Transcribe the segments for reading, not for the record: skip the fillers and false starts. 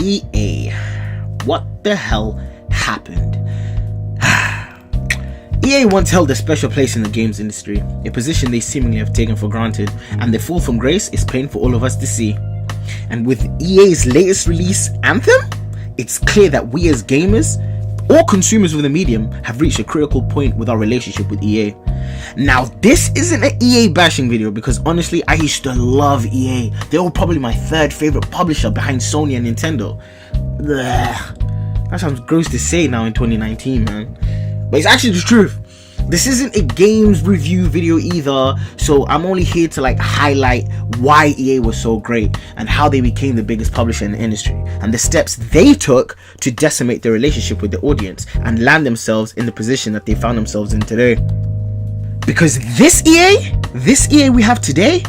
EA. What the hell happened? EA once held a special place in the games industry, a position they seemingly have taken for granted, and their fall from grace is plain for all of us to see. And with EA's latest release, Anthem, it's clear that we as gamers, or consumers of the medium, have reached a critical point with our relationship with EA. Now, this isn't an EA bashing video, because honestly, I used to love EA. They were probably my third favorite publisher behind Sony and Nintendo. Blech. That sounds gross to say now in 2019, man. But it's actually the truth. This isn't a games review video either, so I'm only here to highlight why EA was so great and how they became the biggest publisher in the industry, and the steps they took to decimate their relationship with the audience and land themselves in the position that they found themselves in today. Because this EA we have today,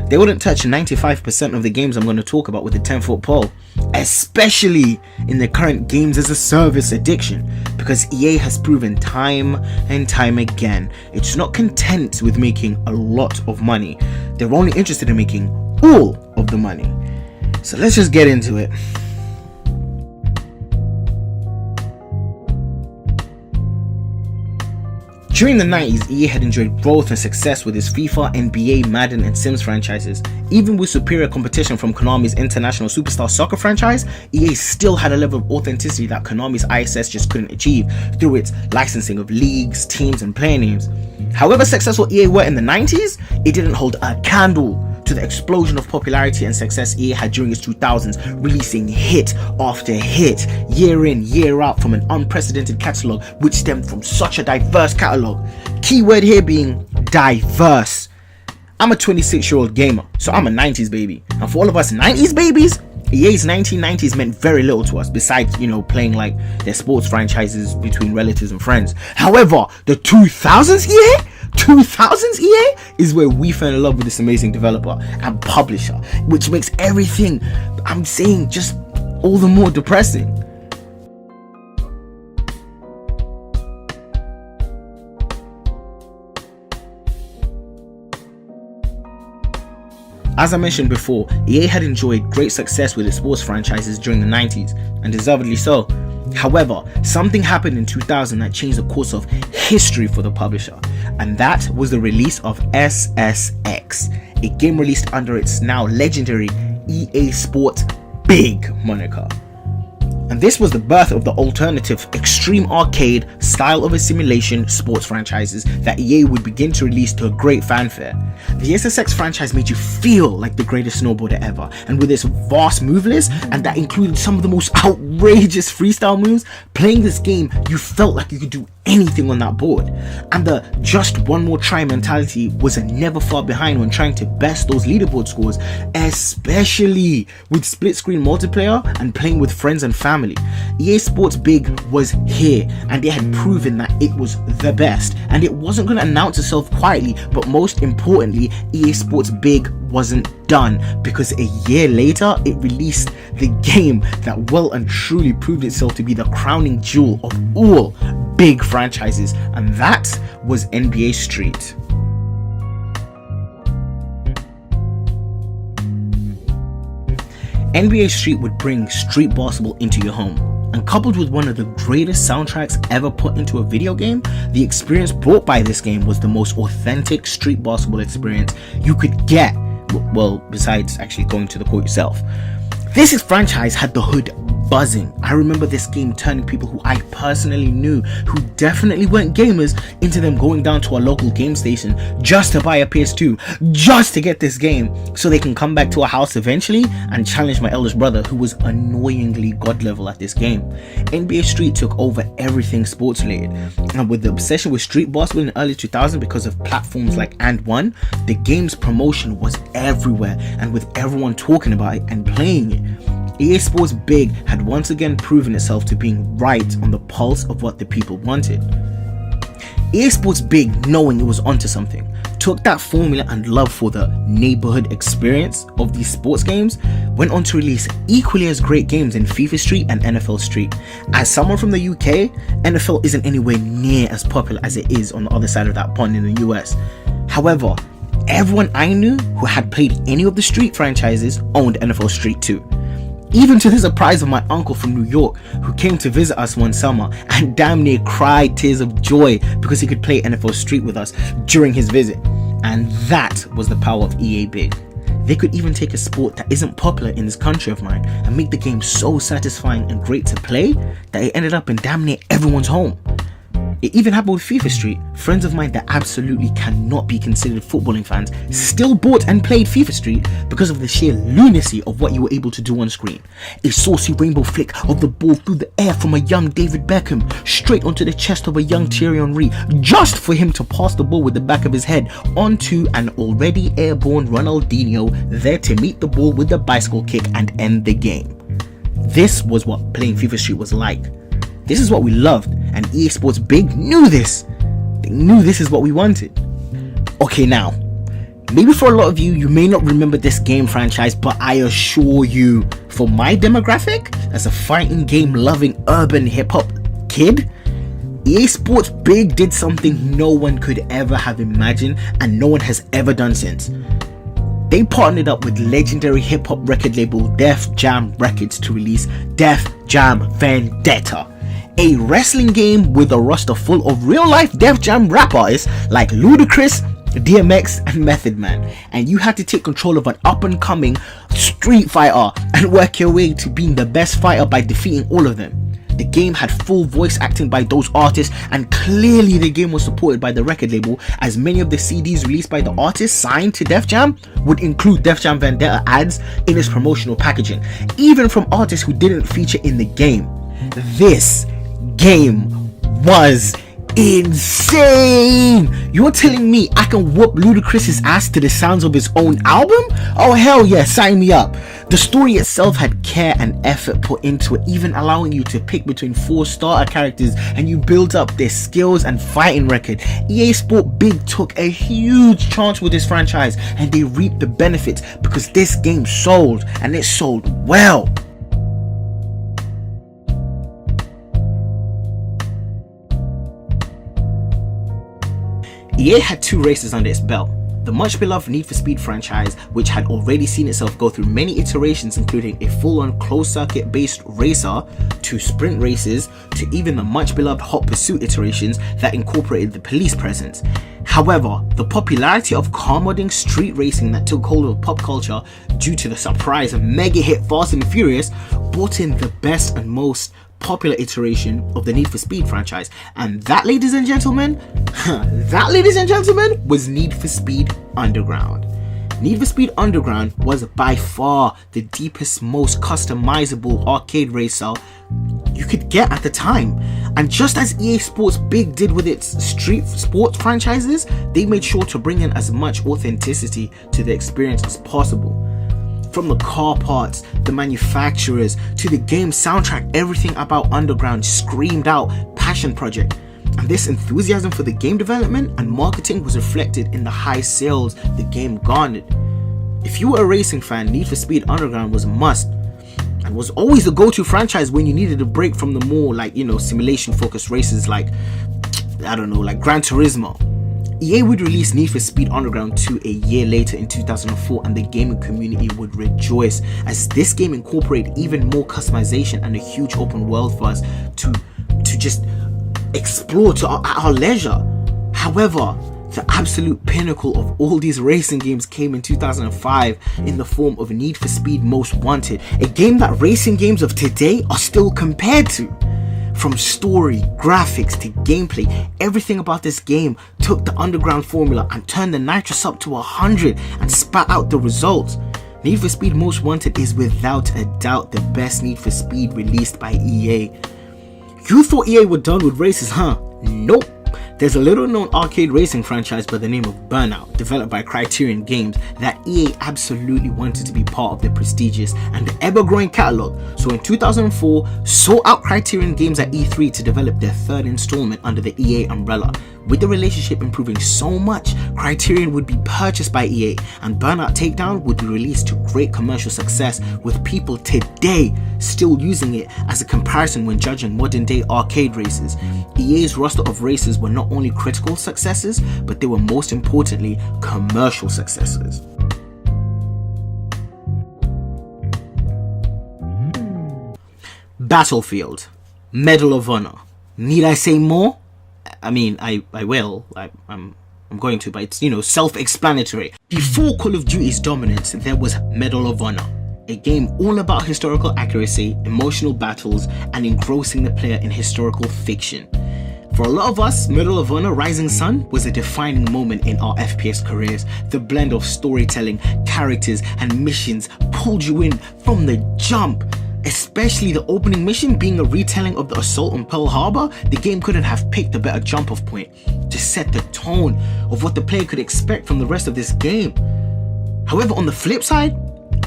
they wouldn't touch 95% of the games I'm going to talk about with a 10-foot pole, especially in the current games as a service addiction, because EA has proven time and time again it's not content with making a lot of money. They're only interested in making all of the money. So let's just get into it. During the 90s, EA had enjoyed growth and success with its FIFA, NBA, Madden, and Sims franchises. Even with superior competition from Konami's international superstar soccer franchise, EA still had a level of authenticity that Konami's ISS just couldn't achieve through its licensing of leagues, teams, and player names. However successful EA were in the 90s, it didn't hold a candle to the explosion of popularity and success EA had during its 2000s, releasing hit after hit, year in, year out, from an unprecedented catalogue which stemmed from such a diverse catalogue. Keyword here being diverse. I'm a 26-year-old gamer, so I'm a 90s baby. And for all of us 90s babies, EA's 1990s meant very little to us, besides, playing their sports franchises between relatives and friends. However, the 2000s EA is where we fell in love with this amazing developer and publisher, which makes everything I'm saying just all the more depressing. As I mentioned before, EA had enjoyed great success with its sports franchises during the 90s, and deservedly so. However, something happened in 2000 that changed the course of history for the publisher, and that was the release of SSX, a game released under its now legendary EA Sports Big moniker. And this was the birth of the alternative extreme arcade style of a simulation sports franchises that EA would begin to release to a great fanfare. The SSX franchise made you feel like the greatest snowboarder ever, and with its vast move list, and that included some of the most outrageous freestyle moves, playing this game you felt like you could do anything on that board. And the just one more try mentality was never far behind when trying to best those leaderboard scores, especially with split screen multiplayer and playing with friends and family. EA Sports Big was here, and they had proven that it was the best, and it wasn't going to announce itself quietly. But most importantly, EA Sports Big wasn't done, because a year later it released the game that well and truly proved itself to be the crowning jewel of all big franchises, and that was NBA Street. NBA Street would bring street basketball into your home, and coupled with one of the greatest soundtracks ever put into a video game, the experience brought by this game was the most authentic street basketball experience you could get, well, besides actually going to the court yourself. This franchise had the hood buzzing. I remember this game turning people who I personally knew, who definitely weren't gamers, into them going down to a local game station just to buy a PS2, just to get this game, so they can come back to our house eventually and challenge my eldest brother, who was annoyingly god level at this game. NBA Street took over everything sports related, and with the obsession with street basketball in the early 2000s because of platforms like And1, the game's promotion was everywhere, and with everyone talking about it and playing it. EA Sports Big had once again proven itself to being right on the pulse of what the people wanted. EA Sports Big, knowing it was onto something, took that formula and love for the neighborhood experience of these sports games, went on to release equally as great games in FIFA Street and NFL Street. As someone from the UK, NFL isn't anywhere near as popular as it is on the other side of that pond in the US. However, everyone I knew who had played any of the Street franchises owned NFL Street 2. Even to the surprise of my uncle from New York, who came to visit us one summer and damn near cried tears of joy because he could play NFL Street with us during his visit. And that was the power of EA Big. They could even take a sport that isn't popular in this country of mine and make the game so satisfying and great to play that it ended up in damn near everyone's home. It even happened with FIFA Street. Friends of mine that absolutely cannot be considered footballing fans still bought and played FIFA Street because of the sheer lunacy of what you were able to do on screen. A saucy rainbow flick of the ball through the air from a young David Beckham straight onto the chest of a young Thierry Henry, just for him to pass the ball with the back of his head onto an already airborne Ronaldinho, there to meet the ball with the bicycle kick and end the game. This was what playing FIFA Street was like. This is what we loved, and EA Sports Big knew this. They knew this is what we wanted. Okay, now, maybe for a lot of you, you may not remember this game franchise, but I assure you, for my demographic, as a fighting game loving urban hip hop kid, EA Sports Big did something no one could ever have imagined and no one has ever done since. They partnered up with legendary hip hop record label Def Jam Records to release Def Jam Vendetta, a wrestling game with a roster full of real-life Def Jam rap artists like Ludacris, DMX, and Method Man, and you had to take control of an up-and-coming street fighter and work your way to being the best fighter by defeating all of them. The game had full voice acting by those artists, and clearly the game was supported by the record label, as many of the CDs released by the artists signed to Def Jam would include Def Jam Vendetta ads in its promotional packaging, even from artists who didn't feature in the game. This game was insane. You're telling me I can whoop Ludacris's ass to the sounds of his own album? Oh hell yeah, sign me up. The story itself had care and effort put into it, even allowing you to pick between 4 starter characters and you build up their skills and fighting record. EA Sport Big took a huge chance with this franchise and they reaped the benefits because this game sold, and it sold well. EA had 2 races under its belt. The much beloved Need for Speed franchise, which had already seen itself go through many iterations, including a full-on closed circuit based racer, to sprint races, to even the much beloved Hot Pursuit iterations that incorporated the police presence. However, the popularity of car modding street racing that took hold of pop culture due to the surprise mega hit Fast and Furious brought in the best and most popular iteration of the Need for Speed franchise, and that, ladies and gentlemen, was Need for Speed Underground. Need for Speed Underground was by far the deepest, most customizable arcade racer you could get at the time, and just as EA Sports Big did with its street sports franchises, they made sure to bring in as much authenticity to the experience as possible. From the car parts, the manufacturers, to the game soundtrack, everything about Underground screamed out passion project. And this enthusiasm for the game development and marketing was reflected in the high sales the game garnered. If you were a racing fan, Need for Speed Underground was a must, and was always the go-to franchise when you needed a break from the more simulation focused races like Gran Turismo. EA would release Need for Speed Underground 2 a year later in 2004, and the gaming community would rejoice as this game incorporated even more customization and a huge open world for us to just explore at our leisure. However, the absolute pinnacle of all these racing games came in 2005 in the form of Need for Speed Most Wanted, a game that racing games of today are still compared to. From story, graphics to gameplay, everything about this game took the Underground formula and turned the nitrous up to 100 and spat out the results. Need for Speed Most Wanted is without a doubt the best Need for Speed released by EA. You thought EA were done with races, huh? Nope. There's a little known arcade racing franchise by the name of Burnout, developed by Criterion Games, that EA absolutely wanted to be part of the prestigious and the ever-growing catalog. So in 2004, sought out Criterion Games at E3 to develop their 3rd installment under the EA umbrella, With the relationship improving so much, Criterion would be purchased by EA, and Burnout Takedown would be released to great commercial success, with people today still using it as a comparison when judging modern day arcade races. EA's roster of races were not only critical successes, but they were most importantly commercial successes. Battlefield, Medal of Honor. Need I say more? I mean, I will. I'm going to, but it's, self-explanatory. Before Call of Duty's dominance, there was Medal of Honor, a game all about historical accuracy, emotional battles, and engrossing the player in historical fiction. For a lot of us, Medal of Honor Rising Sun was a defining moment in our FPS careers. The blend of storytelling, characters, and missions pulled you in from the jump. Especially the opening mission being a retelling of the assault on Pearl Harbor, the game couldn't have picked a better jump-off point to set the tone of what the player could expect from the rest of this game. However, on the flip side,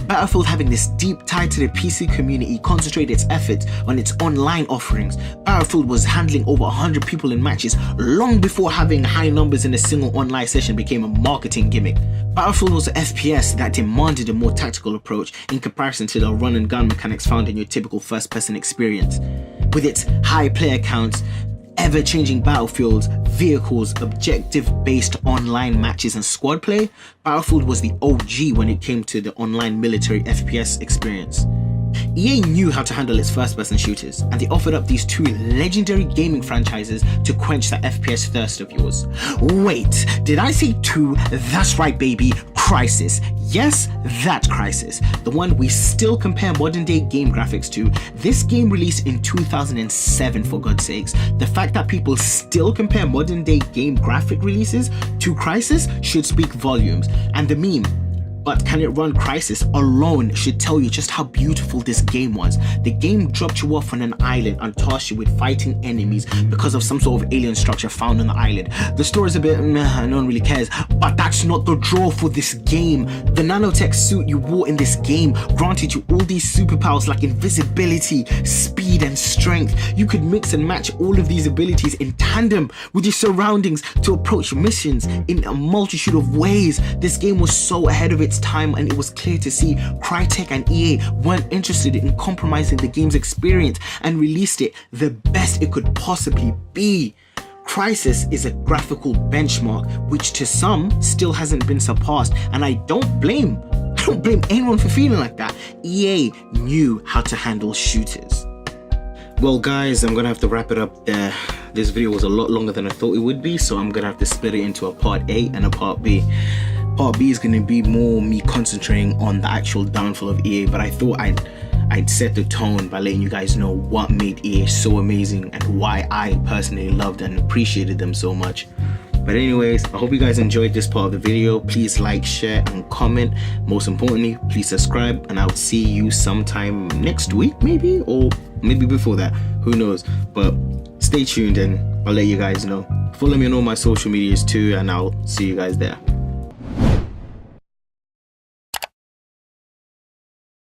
Battlefield, having this deep tie to the PC community, concentrated its efforts on its online offerings. Battlefield was handling over 100 people in matches long before having high numbers in a single online session became a marketing gimmick. Battlefield was an FPS that demanded a more tactical approach in comparison to the run and gun mechanics found in your typical first-person experience. With its high player counts, ever-changing battlefields, vehicles, objective-based online matches, and squad play, Battlefield was the OG when it came to the online military FPS experience. EA knew how to handle its first-person shooters, and they offered up these two legendary gaming franchises to quench that FPS thirst of yours. Wait, did I say two? That's right, baby. Crysis. Yes, that Crysis. The one we still compare modern day game graphics to. This game released in 2007, for God's sakes. The fact that people still compare modern day game graphic releases to Crysis should speak volumes. And the meme, "But can it run Crysis?" alone should tell you just how beautiful this game was. The game dropped you off on an island and tasked you with fighting enemies because of some sort of alien structure found on the island. The story's a bit meh, no one really cares, but that's not the draw for this game. The nanotech suit you wore in this game granted you all these superpowers like invisibility, speed, and strength. You could mix and match all of these abilities in tandem with your surroundings to approach missions in a multitude of ways. This game was so ahead of its time, and it was clear to see Crytek and EA weren't interested in compromising the game's experience and released it the best it could possibly be. Crysis is a graphical benchmark which to some still hasn't been surpassed, and I don't blame anyone for feeling like that. EA knew how to handle shooters. Well guys, I'm gonna have to wrap it up there. This video was a lot longer than I thought it would be, so I'm gonna have to split it into a part A and a part B. Part B is going to be more me concentrating on the actual downfall of EA, but I thought I'd set the tone by letting you guys know what made EA so amazing and why I personally loved and appreciated them so much. But anyways, I hope you guys enjoyed this part of the video. Please like, share, and comment. Most importantly, please subscribe, and I'll see you sometime next week, maybe, or maybe before that, who knows. But stay tuned and I'll let you guys know. Follow me on all my social medias too, and I'll see you guys there.